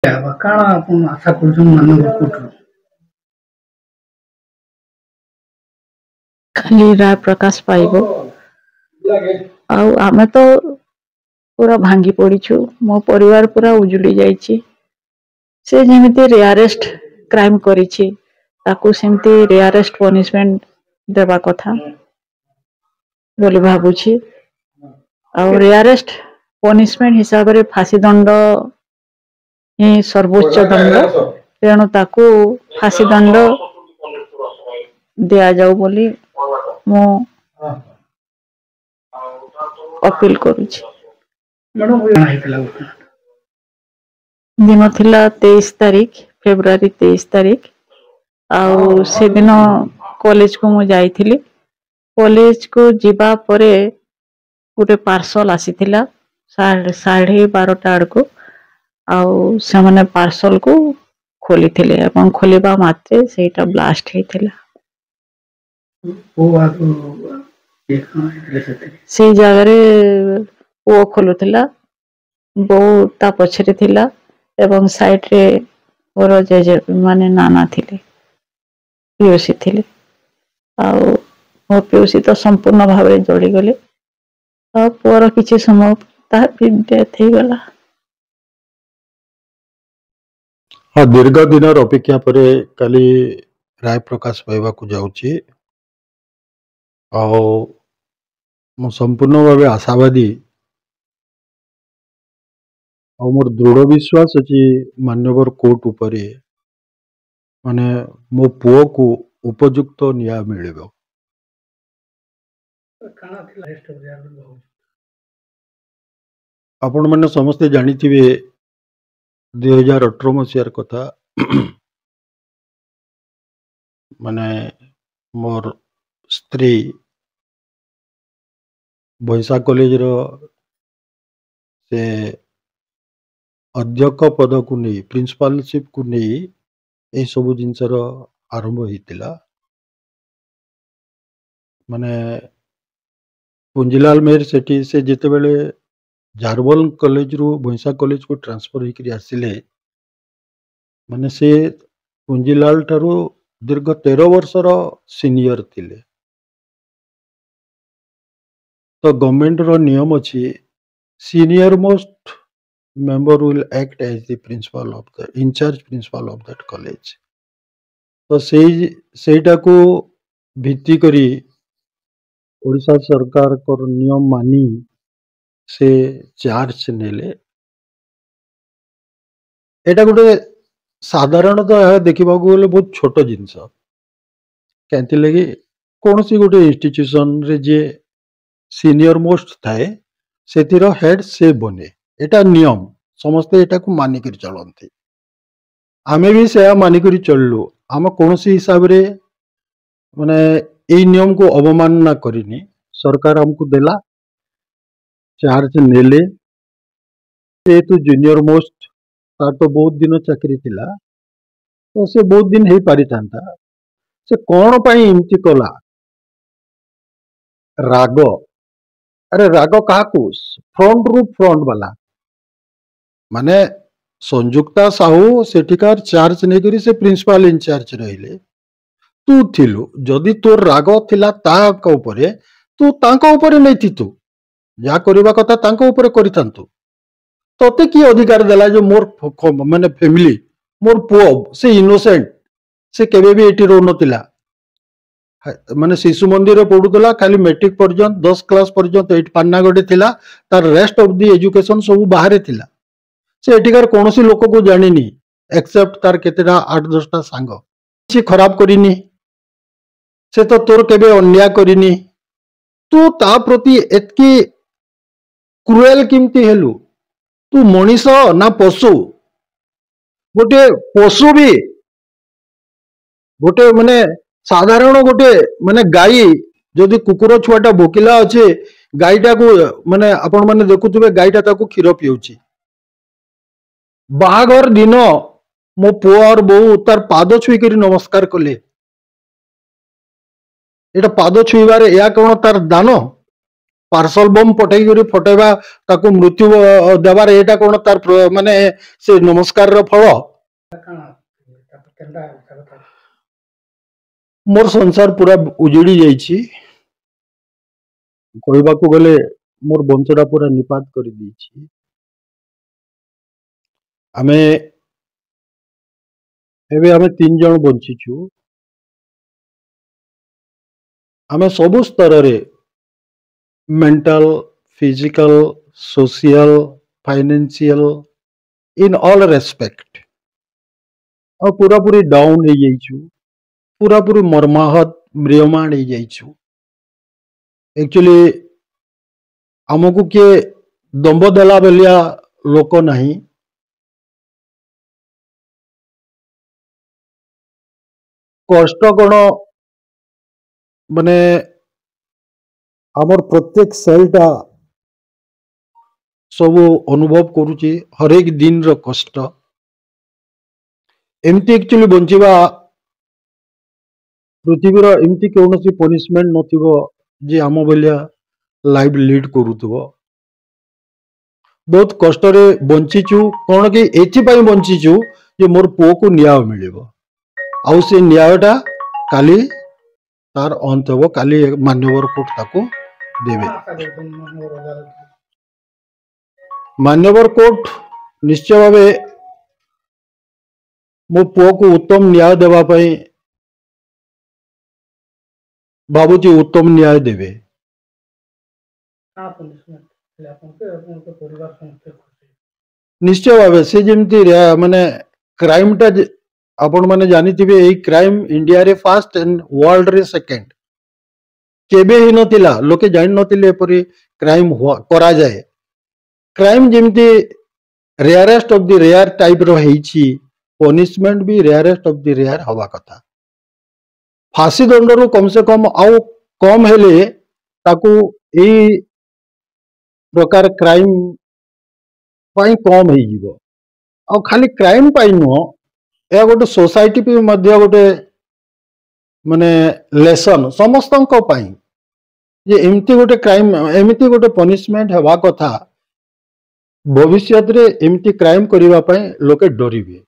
କାଣା ଆପଣ ଆଶା କରୁଛନ୍ ମାନବ କୋର୍ଟରୁ? ଖାଲି ରାୟ ପ୍ରକାଶ ପାଇବ। ଆଉ ଆମେ ତ ପୁରା ଭାଙ୍ଗି ପଡିଛୁ। ମୋ ପରିବାର ପୁରା ଉଜୁଡି ଯାଇଛି। ସେ ଯେମିତି ରେୟାରେଷ୍ଟ କ୍ରାଇମ କରିଛି ତାକୁ ସେମିତି ରେୟାରେଷ୍ଟ ପନିଶମେଣ୍ଟ ଦେବା କଥା ବୋଲି ଭାବୁଛି। ଆଉ ରେୟାରେଷ୍ଟ ପନିଶମେଣ୍ଟ ହିସାବରେ ଫାଶୀ ଦଣ୍ଡ ହିଁ ସର୍ବୋଚ୍ଚ ଦଣ୍ଡ। ତେଣୁ ତାକୁ ଫାଶୀ ଦଣ୍ଡ ଦିଆଯାଉ ବୋଲି ମୁଁ ଅପିଲ କରୁଛି। ଦିନ ଥିଲା 23 ତାରିଖ, ଫେବୃଆରୀ 23 ତାରିଖ। ଆଉ ସେଦିନ କଲେଜକୁ ମୁଁ ଯାଇଥିଲି। କଲେଜକୁ ଯିବା ପରେ ଗୋଟେ ପାର୍ସଲ ଆସିଥିଲା ସାଢ଼େ 12ଟା ଆଡକୁ। ଆଉ ସେମାନେ ପାର୍ସଲକୁ ଖୋଲିଥିଲେ ଏବଂ ଖୋଲିବା ମାତ୍ରେ ସେଇଟା ବ୍ଲାଷ୍ଟ ହେଇଥିଲା। ସେଇ ଜାଗାରେ ପୁଅ ଖୋଲୁଥିଲା, ବୋଉ ତା ପଛରେ ଥିଲା ଏବଂ ସାଇଡରେ ମୋର ଜେଜେ ମାନେ ନାନା ଥିଲେ, ପିଉସୀ ଥିଲେ। ଆଉ ମୋ ପିଉସୀ ତ ସମ୍ପୂର୍ଣ୍ଣ ଭାବରେ ଜଳିଗଲେ। ଆଉ ପୁଅର କିଛି ସମୟ ତାର ବି ଡେଥ୍ ହେଇଗଲା। ହଁ, ଦୀର୍ଘ ଦିନର ଅପେକ୍ଷା ପରେ କାଲି ରାୟ ପ୍ରକାଶ ପାଇବାକୁ ଯାଉଛି। ଆଉ ମୁଁ ସମ୍ପୂର୍ଣ୍ଣ ଭାବେ ଆଶାବାଦୀ ଆଉ ମୋର ଦୃଢ ବିଶ୍ୱାସ ଅଛି ମାନ୍ୟବର କୋର୍ଟ ଉପରେ, ମାନେ ମୋ ପୁଅକୁ ଉପଯୁକ୍ତ ନ୍ୟାୟ ମିଳିବ। ଆପଣମାନେ ସମସ୍ତେ ଜାଣିଥିବେ 2018 ମସିହାର କଥା। ମାନେ ମୋର ସ୍ତ୍ରୀ ବୈଶା କଲେଜର ସେ ଅଧ୍ୟକ୍ଷ ପଦକୁ ନେଇ, ପ୍ରିନ୍ସିପାଲସିପକୁ ନେଇ এই ସବୁ ଜିନିଷର ଆରମ୍ଭ ହେଇଥିଲା। ମାନେ ପୁଞ୍ଜିଲାଲ ମେହେର ସେଠି ସେ ଯେତେବେଳେ ଜାରବଲ କଲେଜରୁ ବୈଶା କଲେଜକୁ ଟ୍ରାନ୍ସଫର ହେଇକରି ଆସିଲେ, ମାନେ ସେ ପୁଞ୍ଜିଲାଲ ଠାରୁ ଦୀର୍ଘ 13 ବର୍ଷର ସିନିୟର ଥିଲେ। ତ ଗଭର୍ଣ୍ଣମେଣ୍ଟର ନିୟମ ଅଛି senior most member will act as the principal of the in-charge principal of that college. ତ ସେଇଟାକୁ ଭିତ୍ତି କରି ଓଡ଼ିଶା ସରକାରଙ୍କର ନିୟମ ମାନି ସେ ଚାର୍ଜ ନେଲେ। ଏଇଟା ଗୋଟେ ସାଧାରଣତଃ ଦେଖିବାକୁ ଗଲେ ବହୁତ ଛୋଟ ଜିନିଷ। କାହିଁଥିଲାଗି କୌଣସି ଗୋଟେ ଇନଷ୍ଟିଚ୍ୟୁସନରେ ଯିଏ ସିନିୟର ମୋଷ୍ଟ ଥାଏ ସେଥିର ହେଡ୍ ସେ ବନେ, ଏଟା ନିୟମ, ସମସ୍ତେ ଏଟାକୁ ମାନିକରି ଚଳନ୍ତି। ଆମେ ବି ସେୟା ମାନିକରି ଚଳିଲୁ। ଆମେ କୌଣସି ହିସାବରେ ମାନେ ଏଇ ନିୟମକୁ ଅବମାନନା କରିନି। ସରକାର ଆମକୁ ଦେଲା, ଚାର୍ଜ ନେଲେ, ଯେହେତୁ ଜୁନିୟର ମୋଷ୍ଟ, ତାର ତ ବହୁତ ଦିନ ଚାକିରି ଥିଲା, ତ ସେ ବହୁତ ଦିନ ହେଇପାରିଥାନ୍ତା। ସେ କଣ ପାଇଁ ଏମିତି କଲା? ରାଗ। ଆରେ ରାଗ କାହାକୁ? ଫ୍ରଣ୍ଟରୁ ଫ୍ରଣ୍ଟ ବାଲା, ମାନେ ସଂଯୁକ୍ତା ସାହୁ ସେଠିକାର ଚାର୍ଜ ନେଇକରି ସେ ପ୍ରିନ୍ସିପାଲ ଇନଚାର୍ଜ ରହିଲେ। ତୁ ଥିଲୁ, ଯଦି ତୋର ରାଗ ଥିଲା ତାଙ୍କ ଉପରେ, ତୁ ତାଙ୍କ ଉପରେ ନେଇଥିତୁ, ଯାହା କରିବା କଥା ତାଙ୍କ ଉପରେ କରିଥାନ୍ତୁ। ତତେ କି ଅଧିକାର ଦେଲା ଯେ ମୋର ମାନେ ଫ୍ୟାମିଲି, ମୋର ପୁଅ ସେ ଇନୋସେଣ୍ଟ, ସେ କେବେ ବି ଏଠି ରହୁନଥିଲା, ମାନେ ଶିଶୁ ମନ୍ଦିରରେ ପଢୁଥିଲା, ଖାଲି ମେଟ୍ରିକ ପର୍ଯ୍ୟନ୍ତ 10 କ୍ଲାସ ପର୍ଯ୍ୟନ୍ତ ଏଇଠି ପାନ୍ନାଗଡ଼େ ଥିଲା, ତାର ରେଷ୍ଟ ଅଫ ଦି ଏଜୁକେସନ ସବୁ ବାହାରେ ଥିଲା। ସେ ଏଠିକାର କୌଣସି ଲୋକକୁ ଜାଣିନି ଏକ୍ସେପ୍ଟ ତାର କେତେଟା 8-10ଟା ସାଙ୍ଗ। କିଛି ଖରାପ କରିନି, ସେ ତ ତୋର କେବେ ଅନ୍ୟାୟ କରିନି, ତୁ ତା ପ୍ରତି ଏତକି କ୍ରୁଏଲ କେମିତି ହେଲୁ? ତୁ ମଣିଷ ନା ପଶୁ? ଗୋଟେ ପଶୁ ବି, ଗୋଟେ ମାନେ ସାଧାରଣ ଗୋଟେ ମାନେ ଗାଈ, ଯଦି କୁକୁର ଛୁଆଟା ଭୋକିଲା ଅଛି, ଗାଈଟାକୁ ମାନେ ଆପଣ ମାନେ ଦେଖୁଥିବେ ଗାଈଟା ତାକୁ କ୍ଷୀର ପିଉଛି। ବାହାଘର ଦିନ ମୋ ପୁଅ और ବୋଉ ତାର ପାଦ ଛୁଇଁକରି ନମସ୍କାର କଲେ। এটা ପାଦ ଛୁଇଁବାରେ ଏହା କଣ ତାର ଦାନ? पार्सल बम पठेई करी फटेबा ताको मृत्यु देवार एटा कोन तार माने से नमस्कार रो फल କାଣା ତାପରେ କେନ୍ତା ସେ କଥା मोर संसार पूरा उजड़ी जाइछि कहबाकू गले मोर बंचड़ा पूरा निपात कर देछि आमे एबे आमे 3 जण बंचिछु आमे सबु स्तर रे mental physical social financial in all respect और पूरा पूरी डाउन हो जाइछु पूरा पूरी मर्माहत म्रियमाण हो जाइछु एक्चुअली आमको किए दंब देला बेलिया लोक नहीं कष्ट कौन माने आमर प्रत्येक सेलटा सब अनुभव करुची हर एक दिन रो कष्ट एमती एक्चुअली बंचिबा पृथ्वीर एमती कौन पनिशमेंट नथिबो जे आम बेलिया लाइफ लीड करूथबो बहुत कष्ट रे बंचीचु कौन कि एथिपाई बंचीचु जे मोर पुओ को न्याय मिलिबो आउ से न्यायटा काली तार अंत हबो काली मान्यवर कोर्ट ताको देबे ଆଶା କରୁଛନ୍ତି ମାନବ ଅଦାଲତ मान्यवर कोर्ट निश्चय भावे मो पुओ को उत्तम न्याय देवा पई बाबूजी उत्तम न्याय देवे କାଣା ପନିଶମେଣ୍ଟ ହେଲେ ଆପଣଙ୍କ ପରିବାର ସମସ୍ତେ ଖୁସି निश्चय भावे से जेमती माने क्राइम टा आपण माने जानिथिबे एई क्राइम इंडिया रे फर्स्ट एंड वर्ल्ड रे सेकंड केबे ही नथिला लोके जानि नथिले परि क्राइम करा जाए क्राइम जेमती rarest of the rare type रो हेछि पनिशमेंट भी रेयरेस्ट ऑफ द रेयर हवा कथा फांसी दंड रो कम से कम आउ कम हेले ताकू एई प्रकार क्राइम पाई कम हेइ जीवो आ खाली क्राइम पाई नुह या गोटे सोसाइटी पे मध्य गोटे माने लेसन समस्तंको पाई जे एमती गोटे क्राइम एमती गोटे पनिशमेंट हेबा कथा भविष्य रे एमती क्राइम करिवा पाई लोके डरिबे